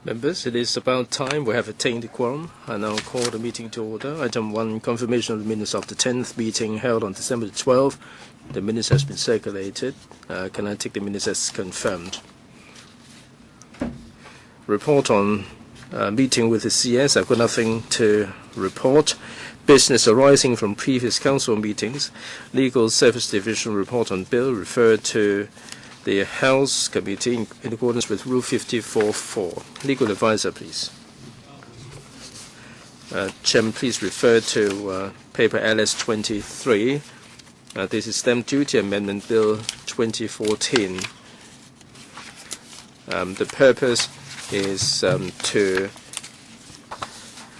Members, it is about time. We have attained the quorum. I now call the meeting to order. Item 1, confirmation of the minutes of the 10th meeting held on December 12th. The minutes has been circulated. Can I take the minutes as confirmed? Report on meeting with the CS. I've got nothing to report. Business arising from previous council meetings. Legal Service Division report on bill referred to the House Committee in accordance with Rule 54.4. Legal advisor, please. Chairman, please refer to paper LS 23. This is Stamp Duty Amendment Bill 2014. The purpose is to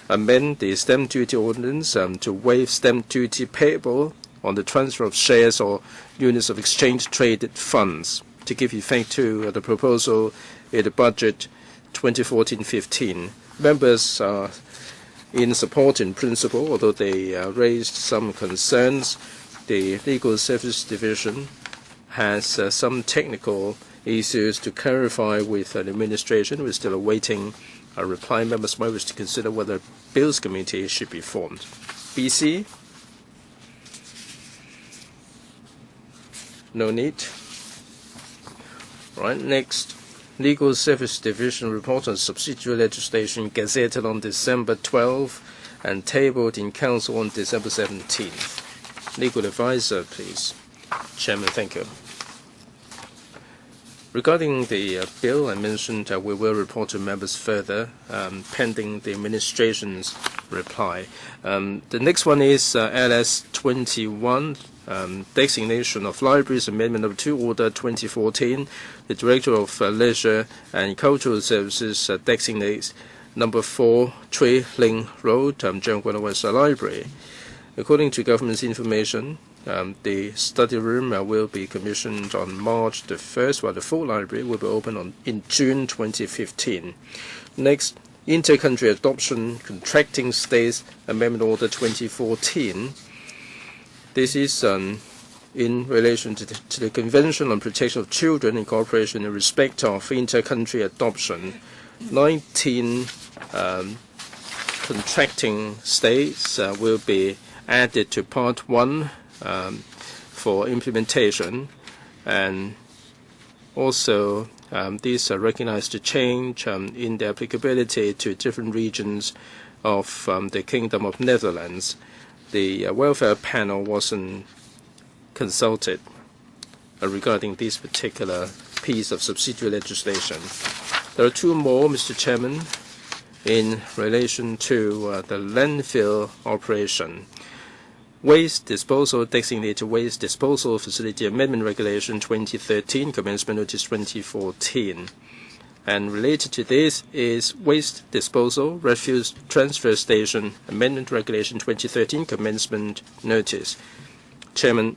amend the stamp duty ordinance to waive stamp duty payable on the transfer of shares or units of exchange-traded funds, to give effect to the proposal in the budget 2014-15. Members are in support in principle, although they raised some concerns. The Legal Service Division has some technical issues to clarify with the administration. We're still awaiting a reply. Members might wish to consider whether Bills Committee should be formed. BC? No need. Right, next, Legal Service Division report on subsidiary legislation gazetted on December 12th and tabled in Council on December 17th. Legal advisor, please. Chairman, thank you. Regarding the bill, I mentioned we will report to members further pending the administration's reply. The next one is LS 21. Designation of Libraries, Amendment Number 2, Order 2014. The Director of Leisure and Cultural Services designates Number 4, Chui Ling Road, Zhangguan West Library. According to government's information, the study room will be commissioned on March the 1st, while the full library will be open in June 2015. Next, Inter-Country Adoption Contracting States Amendment Order 2014. This is in relation to the Convention on Protection of Children in cooperation in respect of inter-country adoption. 19 contracting states will be added to Part 1 for implementation, and also these recognize the change in the applicability to different regions of the Kingdom of Netherlands. The welfare panel wasn't consulted regarding this particular piece of subsidiary legislation. There are two more, Mr. Chairman, in relation to the landfill operation. Waste Disposal Designated Waste Disposal Facility Amendment Regulation 2013, Commencement Notice 2014. And related to this is Waste Disposal Refuse Transfer Station Amendment Regulation 2013, Commencement Notice. Chairman,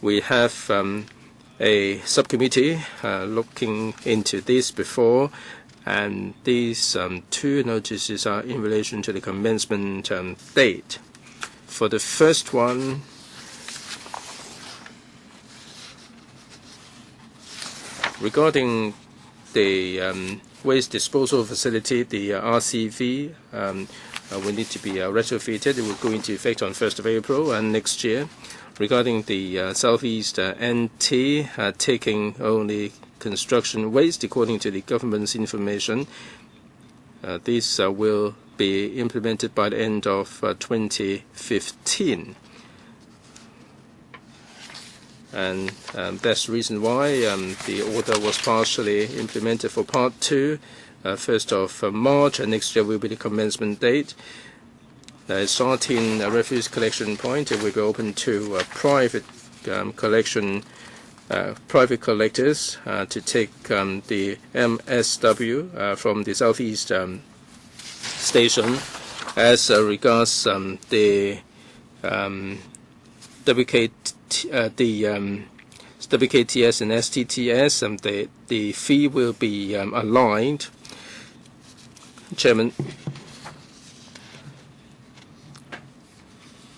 we have a subcommittee looking into this before, and these two notices are in relation to the commencement date. For the first one, regarding the waste disposal facility, the RCV, will need to be retrofitted. It will go into effect on 1st of April and next year. Regarding the Southeast NT, taking only construction waste, according to the government's information, this will be implemented by the end of 2015. And that's the reason why the order was partially implemented for Part 2, 1st of March, and next year will be the commencement date. Starting a refuse collection point, it will be open to private private collectors to take the MSW from the Southeast station. As regards the WKTS and STTS, the fee will be aligned. Chairman,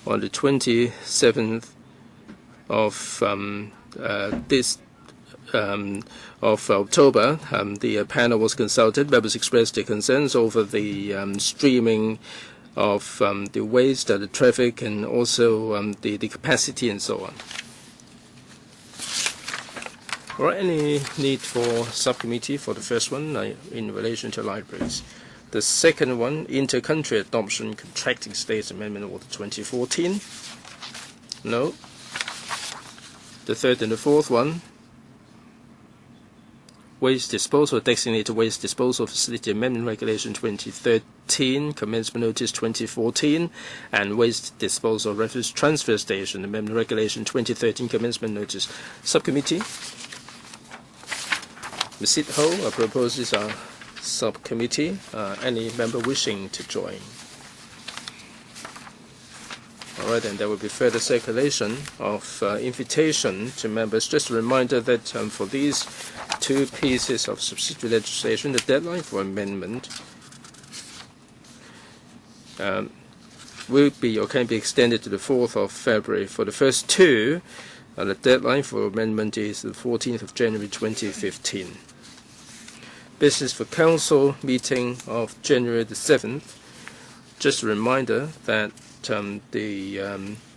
on the 27th of this of October, the panel was consulted. Members expressed their concerns over the streaming of the waste, the traffic, and also the capacity and so on. Or any need for subcommittee for the first one in relation to libraries. The second one, Inter-Country Adoption Contracting States Amendment Order 2014. No. The third and the fourth one, Waste Disposal, Designated Waste Disposal Facility Amendment Regulation 2013, Commencement Notice 2014, and Waste Disposal Refuse Transfer Station Amendment Regulation 2013, Commencement Notice. Subcommittee. Ms. Sit Ho proposes a subcommittee. Any member wishing to join? All right, and there will be further circulation of invitation to members. Just a reminder that for these two pieces of subsidiary legislation, the deadline for amendment will be or can be extended to the 4th of February. For the first two, the deadline for amendment is the 14th of January 2015. Business for Council meeting of January the 7th. Just a reminder that the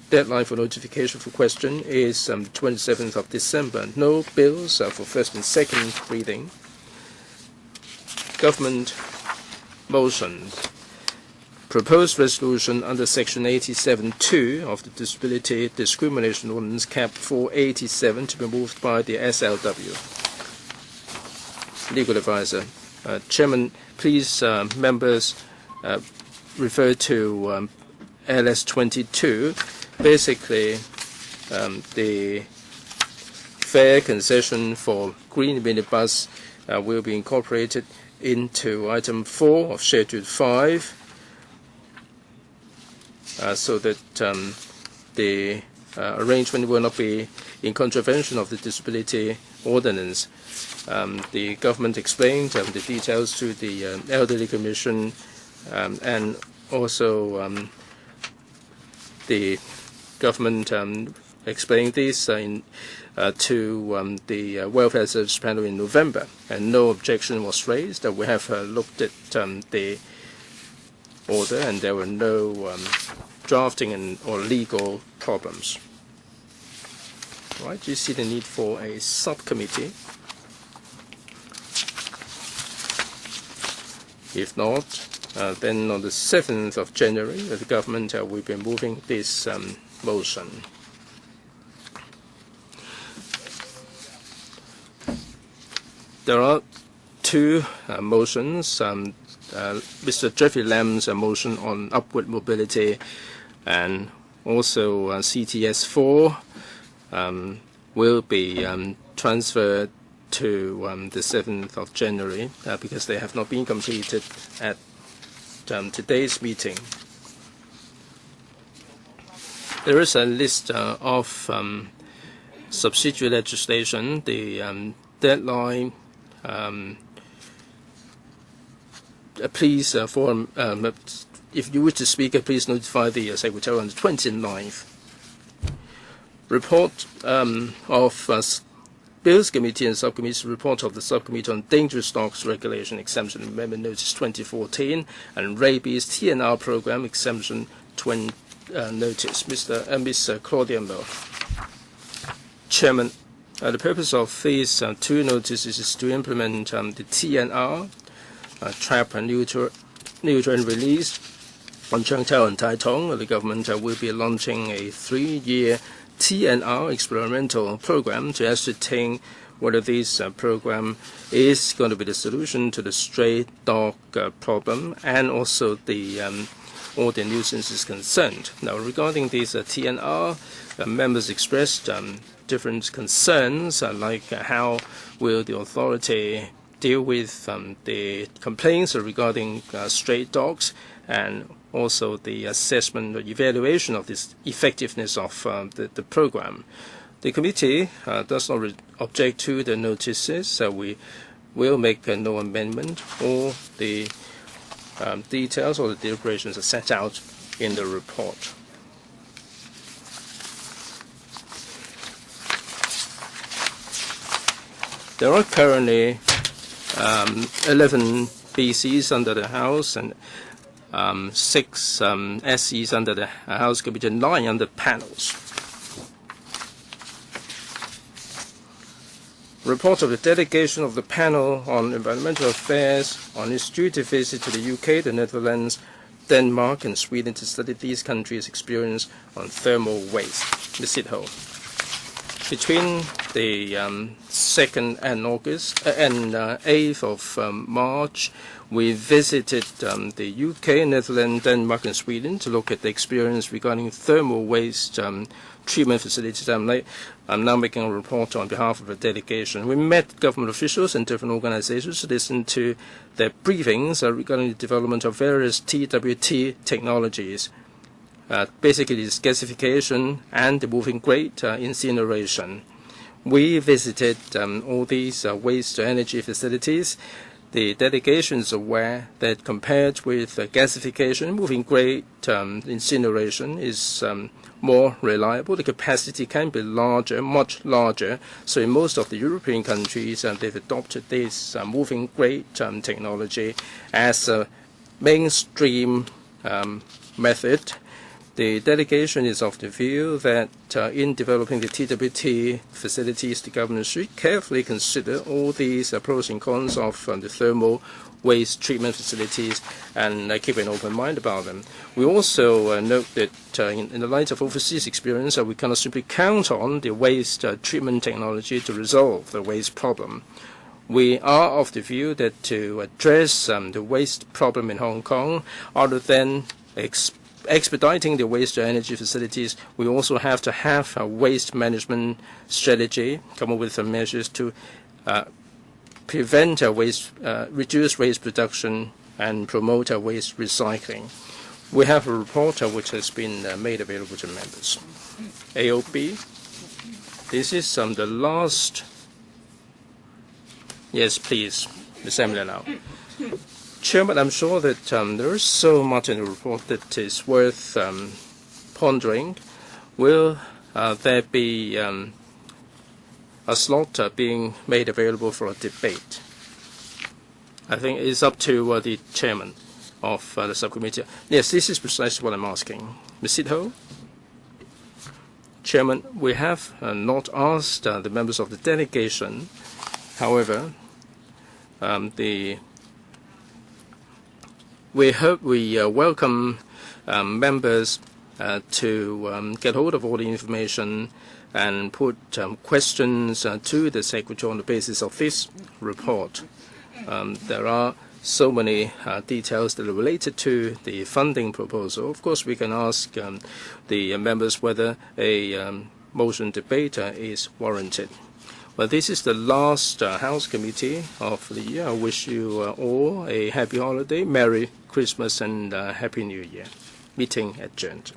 deadline for notification for question is 27th of December. No bills for first and second reading. Government motions. Proposed resolution under Section 87(2) of the Disability Discrimination Ordinance Cap 487 to be moved by the SLW. Legal advisor. Chairman, please, members, refer to LS 22. Basically, the fare concession for green minibus will be incorporated into item 4 of Schedule 5. So that the arrangement will not be in contravention of the disability ordinance. The government explained the details to the Elderly Commission, and also the government explained this to the Welfare Service Panel in November, and no objection was raised. We have looked at the order, and there were no drafting or legal problems. Right? Do you see the need for a subcommittee? If not, then on the 7th of January, the government will be moving this motion. There are two motions. Mr. Jeffrey Lam's motion on upward mobility, and also CTS 4 will be transferred to the 7th of January because they have not been completed at today's meeting. There is a list of subsidiary legislation. The deadline, please, if you wish to speak, please notify the Secretary on the 29th. Report of Bills Committee and Subcommittee's report of the Subcommittee on Dangerous Dogs Regulation Exemption Amendment Notice 2014 and Rabies TNR Program Exemption Notice. Ms. Claudia Mo. Chairman, the purpose of these two notices is to implement the TNR, Trap and Neuter and Release on Changtao and Taitung. The government will be launching a 3-year TNR experimental program to ascertain whether this program is going to be the solution to the stray dog problem and also the all the nuisances concerned. Now, regarding this TNR, members expressed different concerns, like how will the authority deal with the complaints regarding stray dogs, and also the assessment or evaluation of this effectiveness of the program. The committee does not object to the notices, so we will make no amendment. All the details or the deliberations are set out in the report. There are currently 11 BCs under the House and 6 SCs under the House Committee, and 9 under panels. Report of the delegation of the panel on environmental affairs on its duty visit to the UK, the Netherlands, Denmark, and Sweden to study these countries' experience on thermal waste. Ms. Sitho. Between the 2nd and 8th of March, we visited the UK, Netherlands, Denmark, and Sweden to look at the experience regarding thermal waste treatment facilities. I'm now making a report on behalf of the delegation. We met government officials and different organizations to listen to their briefings regarding the development of various TWT technologies. Basically, it's gasification and the moving grade incineration. We visited all these waste-to-energy facilities. The delegation is aware that compared with gasification, moving grade incineration is more reliable. The capacity can be larger, much larger. So in most of the European countries, they've adopted this moving grade technology as a mainstream method. The delegation is of the view that in developing the TWT facilities, the government should carefully consider all these pros and cons of the thermal waste treatment facilities and keep an open mind about them. We also note that in the light of overseas experience, we cannot simply count on the waste treatment technology to resolve the waste problem. We are of the view that to address the waste problem in Hong Kong, other than expediting the waste-to-energy facilities, we also have to have a waste management strategy, come up with some measures to prevent reduce waste production and promote waste recycling. We have a report which has been made available to members. AOB, this is the last. Yes, please, Ms. Emily now. Chairman, I'm sure that there is so much in the report that is worth pondering. Will there be a slot being made available for a debate? I think it's up to the chairman of the subcommittee. Yes, this is precisely what I'm asking. Ms. Sitho? Chairman, we have not asked the members of the delegation. However, we welcome members to get hold of all the information and put questions to the Secretary on the basis of this report. There are so many details that are related to the funding proposal. Of course, we can ask the members whether a motion debate is warranted. Well, this is the last House Committee of the year. I wish you all a happy holiday, Merry Christmas, and Happy New Year. Meeting adjourned.